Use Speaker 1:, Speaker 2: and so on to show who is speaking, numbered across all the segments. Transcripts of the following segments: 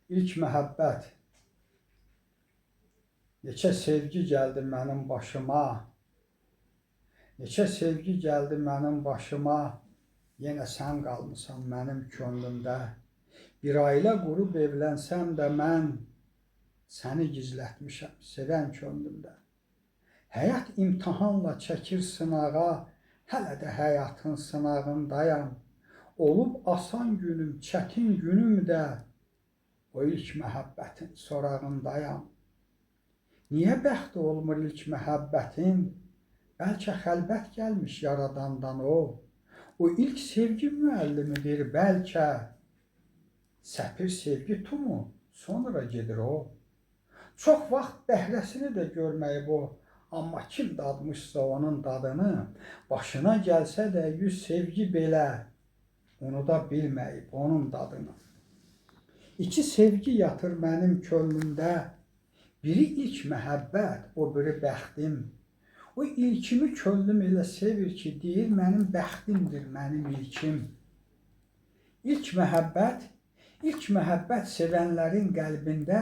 Speaker 1: İlk məhəbbət. Neçə sevgi gəldi mənim başıma. Neçə sevgi gəldi mənim başıma. Yenə sən qalmısan mənim könlümdə. Bir ailə qurub evlənsəm də mən səni gizlətmişəm sevən könlümdə. Həyat imtahanla çəkir sınağa, hələ də həyatın sınağındayam. Olub asan günüm, çətin günüm də o ilk məhəbbətin sorağındayam. Niyə bəxti olmur ilk məhəbbətin? Bəlkə xəlbət gəlmiş yaradandan o. O ilk sevgi müəllimidir bəlkə. Səpir sevgi tumu, sonra gedir o. Çox vaxt bəhrəsini də görməyib o. Amma kim dadmışsa onun dadını, başına gəlsə də yüz sevgi belə, unuda bilməyib onun dadını. İki sevgi yatır mənim könlümdə, biri ilk məhəbbət, o biri bəxtim. O ilkimi könlüm elə sevir ki, deyir mənim bəxtimdir, mənim ilkim. İlk məhəbbət sevənlərin qəlbində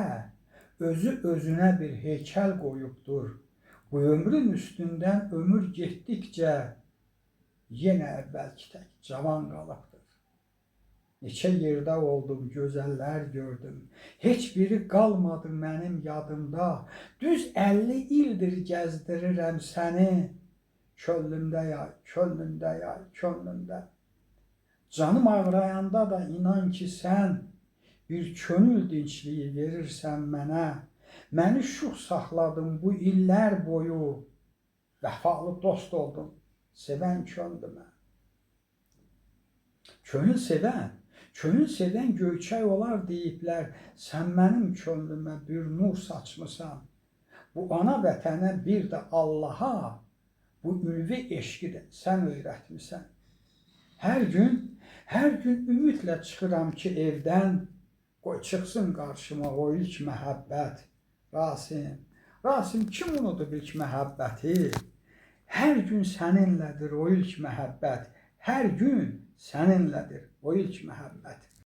Speaker 1: özü özünə bir heykəl qoyubdur. Bu ömrün üstündən ömür getdikcə yenə əvvəlki tək cavan qalıbdır. Neçə yerdə oldum, gözəllər gördüm. Heç biri qalmadı mənim yadımda. Düz 50 ildir gəzdirirəm səni. Könlümdə yay, könlümdə yay, könlümdə. Canım ağrayanda da inan ki sən bir könül dinçliyi verirsən mənə. Məni şux saxladın bu illər boyu. Vəfalı dost oldum sevən könlümə. Könül sevən göyçək olar deyiblər, sən mənim könlümə bir nur saçmısan. Bu ana vətənə bir də Allaha, bu ülvi eşqi də sən öyrətmisən. Hər gün ümidlə çıxıram ki evdən, qoy çıxsın qarşıma o ilk məhəbbət. Rasim kim unudub ilk məhəbbəti? Hər gün səninlədir o ilk məhəbbət. Hər gün səninlədir o ilk məhəbbət.